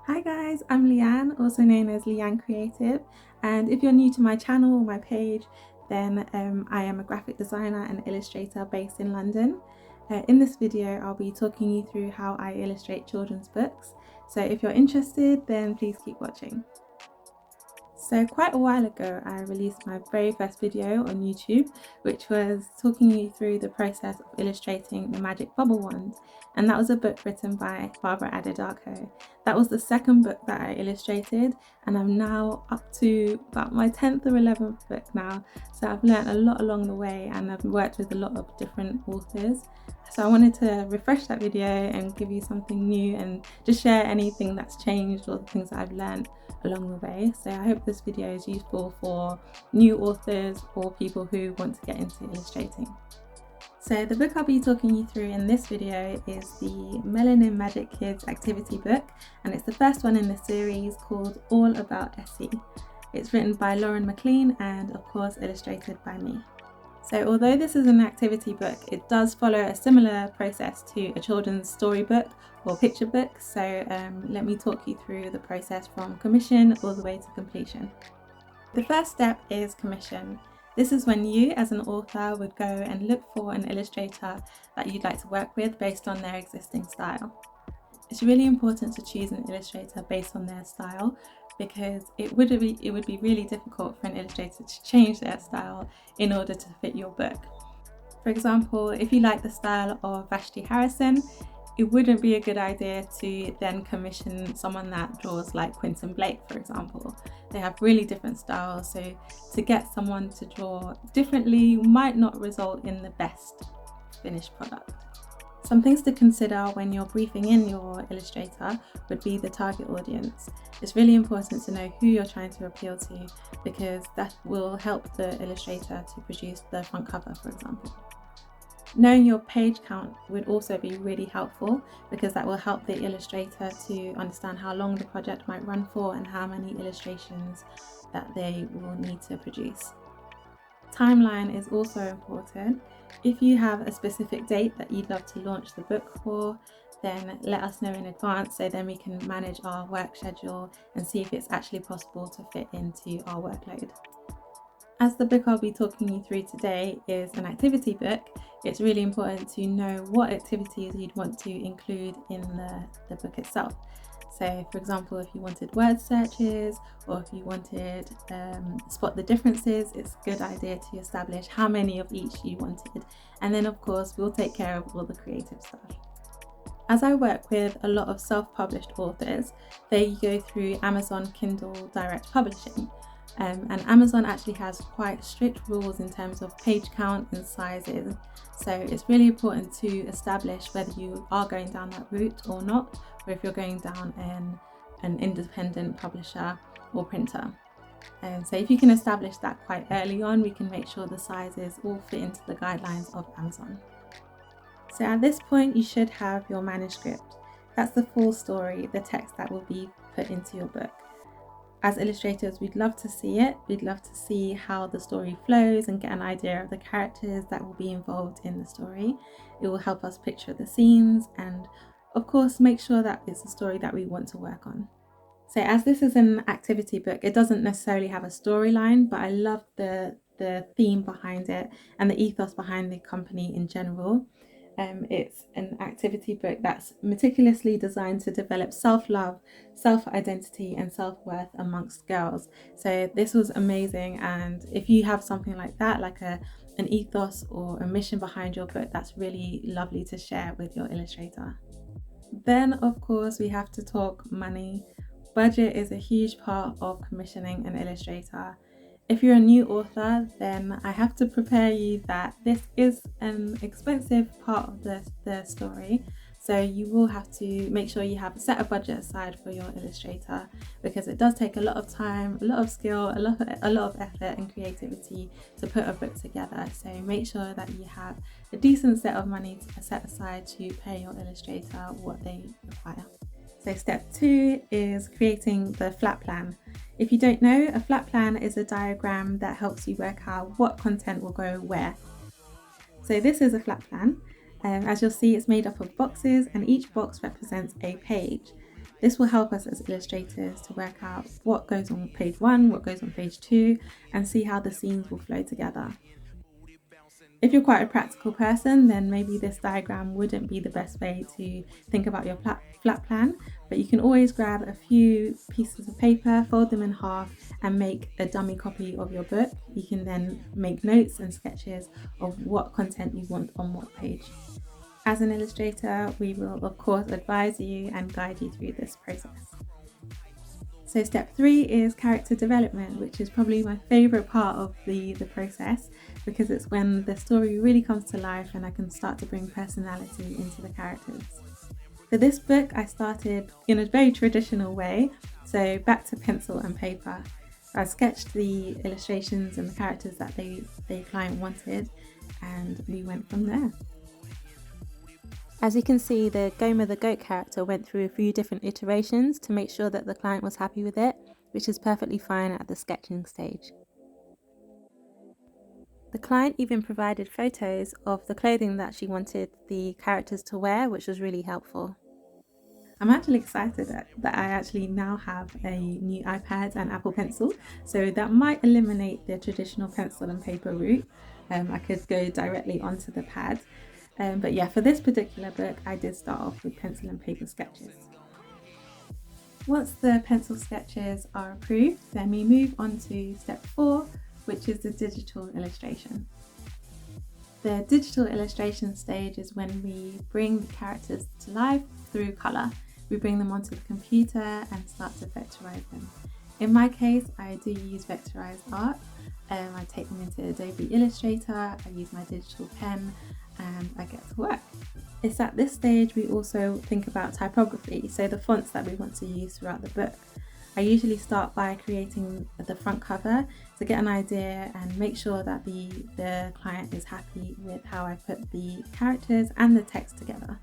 Hi guys, I'm Leanne, also known as Leanne Creative, and if you're new to my channel or my page, then I am a graphic designer and illustrator based in London. In this video, I'll be talking you through how I illustrate children's books, so if you're interested, then please keep watching. So quite a while ago, I released my very first video on YouTube, which was talking you through the process of illustrating the magic bubble wand. And that was a book written by Barbara Adedarko. That was the second book that I illustrated, and I'm now up to about my 10th or 11th book now. So I've learned a lot along the way, and I've worked with a lot of different authors. So I wanted to refresh that video and give you something new and just share anything that's changed or the things that I've learned along the way. So I hope this video is useful for new authors or people who want to get into illustrating. So the book I'll be talking you through in this video is the Melanin Magic Kids activity book, and it's the first one in the series called All About Esi. It's written by Lauren McLean and of course illustrated by me. So although this is an activity book, it does follow a similar process to a children's storybook or picture book. So let me talk you through the process from commission all the way to completion. The first step is commission. This is when you as an author would go and look for an illustrator that you'd like to work with based on their existing style. It's really important to choose an illustrator based on their style, because it would be really difficult for an illustrator to change their style in order to fit your book. For example, if you like the style of Vashti Harrison, it wouldn't be a good idea to then commission someone that draws like Quentin Blake, for example. They have really different styles, so to get someone to draw differently might not result in the best finished product. Some things to consider when you're briefing in your illustrator would be the target audience. It's really important to know who you're trying to appeal to, because that will help the illustrator to produce the front cover, for example. Knowing your page count would also be really helpful, because that will help the illustrator to understand how long the project might run for and how many illustrations that they will need to produce. Timeline is also important. If you have a specific date that you'd love to launch the book for, then let us know in advance, so then we can manage our work schedule and see if it's actually possible to fit into our workload. As the book I'll be talking you through today is an activity book, it's really important to know what activities you'd want to include in the book itself. So for example, if you wanted word searches, or if you wanted spot the differences, it's a good idea to establish how many of each you wanted. And then of course, we'll take care of all the creative stuff. As I work with a lot of self-published authors, they go through Amazon Kindle Direct Publishing. And Amazon actually has quite strict rules in terms of page count and sizes. So it's really important to establish whether you are going down that route or not, or if you're going down an independent publisher or printer. And so if you can establish that quite early on, we can make sure the sizes all fit into the guidelines of Amazon. So at this point, you should have your manuscript. That's the full story, the text that will be put into your book. As illustrators, we'd love to see it. We'd love to see how the story flows and get an idea of the characters that will be involved in the story. It will help us picture the scenes and, of course, make sure that it's a story that we want to work on. So as this is an activity book, it doesn't necessarily have a storyline, but I love the theme behind it and the ethos behind the company in general. It's an activity book that's meticulously designed to develop self-love, self-identity and self-worth amongst girls. So this was amazing, and if you have something like that, like an ethos or a mission behind your book, that's really lovely to share with your illustrator. Then of course we have to talk money. Budget is a huge part of commissioning an illustrator. If you're a new author, then I have to prepare you that this is an expensive part of the story. So you will have to make sure you have set a budget aside for your illustrator, because it does take a lot of time, a lot of skill, a lot of effort and creativity to put a book together. So make sure that you have a decent set of money set aside to pay your illustrator what they require. So step 2 is creating the flat plan. If you don't know, a flat plan is a diagram that helps you work out what content will go where. So this is a flat plan. As you'll see, it's made up of boxes, and each box represents a page. This will help us as illustrators to work out what goes on page 1, what goes on page 2, and see how the scenes will flow together. If you're quite a practical person, then maybe this diagram wouldn't be the best way to think about your flat plan, but you can always grab a few pieces of paper, fold them in half, and make a dummy copy of your book. You can then make notes and sketches of what content you want on what page. As an illustrator, we will of course advise you and guide you through this process. So step 3 is character development, which is probably my favourite part of the process, because it's when the story really comes to life and I can start to bring personality into the characters. For this book, I started in a very traditional way, so back to pencil and paper. I sketched the illustrations and the characters that the client wanted, and we went from there. As you can see, the Goma the goat character went through a few different iterations to make sure that the client was happy with it, which is perfectly fine at the sketching stage. The client even provided photos of the clothing that she wanted the characters to wear, which was really helpful. I'm actually excited that I actually now have a new iPad and Apple Pencil, so that might eliminate the traditional pencil and paper route. I could go directly onto the pad. But yeah, for this particular book, I did start off with pencil and paper sketches. Once the pencil sketches are approved, then we move on to step 4, which is the digital illustration. The digital illustration stage is when we bring the characters to life through colour. We bring them onto the computer and start to vectorize them. In my case, I do use vectorized art. I take them into Adobe Illustrator, I use my digital pen, and I get to work. It's at this stage we also think about typography, so the fonts that we want to use throughout the book. I usually start by creating the front cover to get an idea and make sure that the client is happy with how I put the characters and the text together.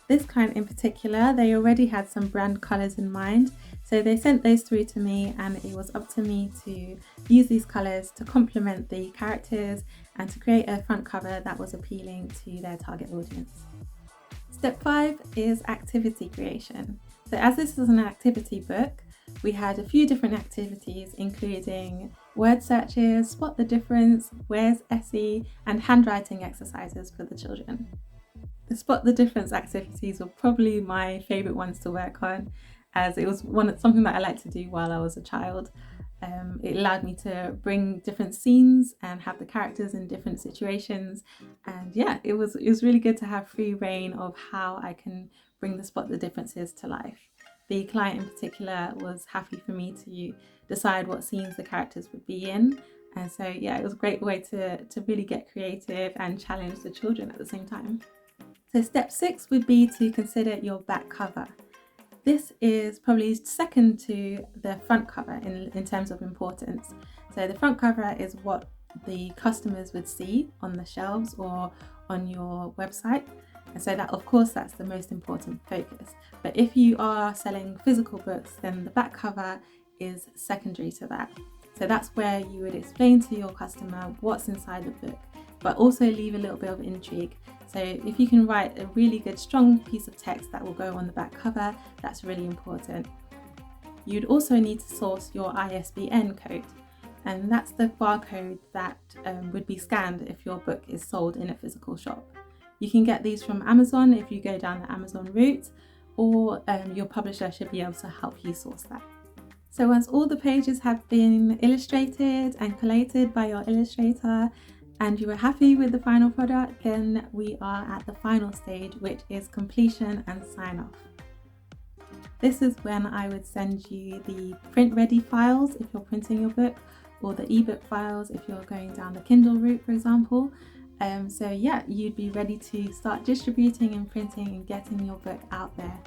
This client in particular, they already had some brand colours in mind, so they sent those through to me, and it was up to me to use these colours to complement the characters and to create a front cover that was appealing to their target audience. Step 5 is activity creation. So as this is an activity book, we had a few different activities, including word searches, spot the difference, where's Esi, and handwriting exercises for the children. The spot the difference activities were probably my favourite ones to work on, as it was something that I liked to do while I was a child. It allowed me to bring different scenes and have the characters in different situations, and yeah, it was really good to have free reign of how I can bring the spot the differences to life. The client in particular was happy for me to decide what scenes the characters would be in, and so yeah, it was a great way to really get creative and challenge the children at the same time. So step 6 would be to consider your back cover. This is probably second to the front cover in terms of importance. So the front cover is what the customers would see on the shelves or on your website. And so that, of course, that's the most important focus. But if you are selling physical books, then the back cover is secondary to that. So that's where you would explain to your customer what's inside the book, but also leave a little bit of intrigue. So if you can write a really good strong piece of text that will go on the back cover, that's really important. You'd also need to source your ISBN code, and that's the barcode that would be scanned if your book is sold in a physical shop. You can get these from Amazon if you go down the Amazon route, or your publisher should be able to help you source that. So once all the pages have been illustrated and collated by your illustrator, and you are happy with the final product, then we are at the final stage, which is completion and sign off. This is when I would send you the print ready files if you're printing your book, or the ebook files if you're going down the Kindle route, for example. So yeah, you'd be ready to start distributing and printing and getting your book out there.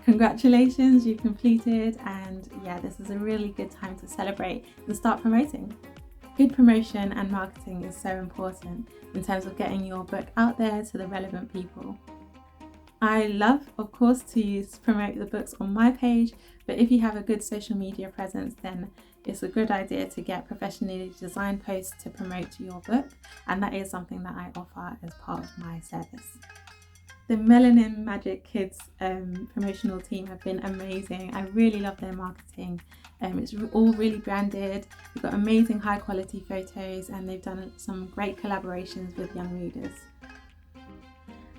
Congratulations, you've completed, and yeah, this is a really good time to celebrate and start promoting. Good promotion and marketing is so important in terms of getting your book out there to the relevant people. I love, of course, to promote the books on my page, but if you have a good social media presence, then it's a good idea to get professionally designed posts to promote your book, and that is something that I offer as part of my service. The Melanin Magic Kids promotional team have been amazing. I really love their marketing. It's all really branded. We've got amazing high quality photos, and they've done some great collaborations with young readers.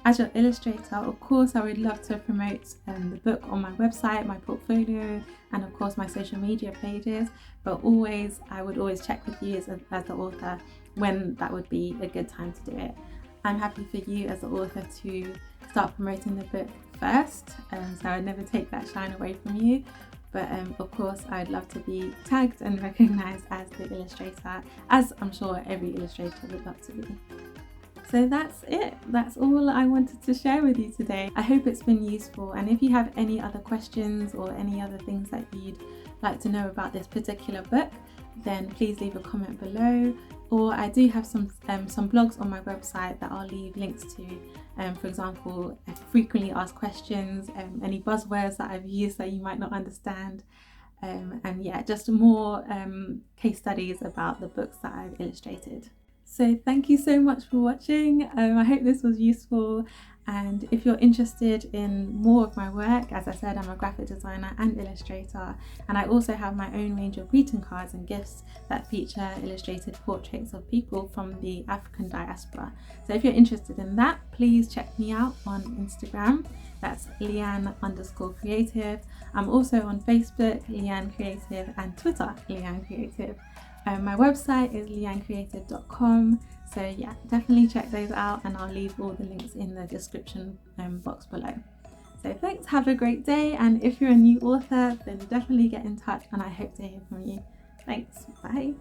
As your illustrator, of course, I would love to promote the book on my website, my portfolio, and of course my social media pages, but I would always check with you as the author when that would be a good time to do it. I'm happy for you as the author to start promoting the book first, so I would never take that shine away from you. But of course, I'd love to be tagged and recognised as the illustrator, as I'm sure every illustrator would love to be. So that's it. That's all I wanted to share with you today. I hope it's been useful, and if you have any other questions or any other things that you'd like to know about this particular book, then please leave a comment below. Or I do have some blogs on my website that I'll leave links to. For example, frequently asked questions, any buzzwords that I've used that you might not understand, and yeah, just more case studies about the books that I've illustrated. So thank you so much for watching. I hope this was useful, and if you're interested in more of my work, as I said, I'm a graphic designer and illustrator, and I also have my own range of greeting cards and gifts that feature illustrated portraits of people from the African diaspora. So if you're interested in that, please check me out on Instagram. That's Leanne_creative. I'm also on Facebook, Leanne Creative, and Twitter, Leanne Creative. My website is leannecreative.com, so yeah, definitely check those out, and I'll leave all the links in the description box below. So thanks, have a great day, and if you're a new author, then definitely get in touch, and I hope to hear from you. Thanks, bye.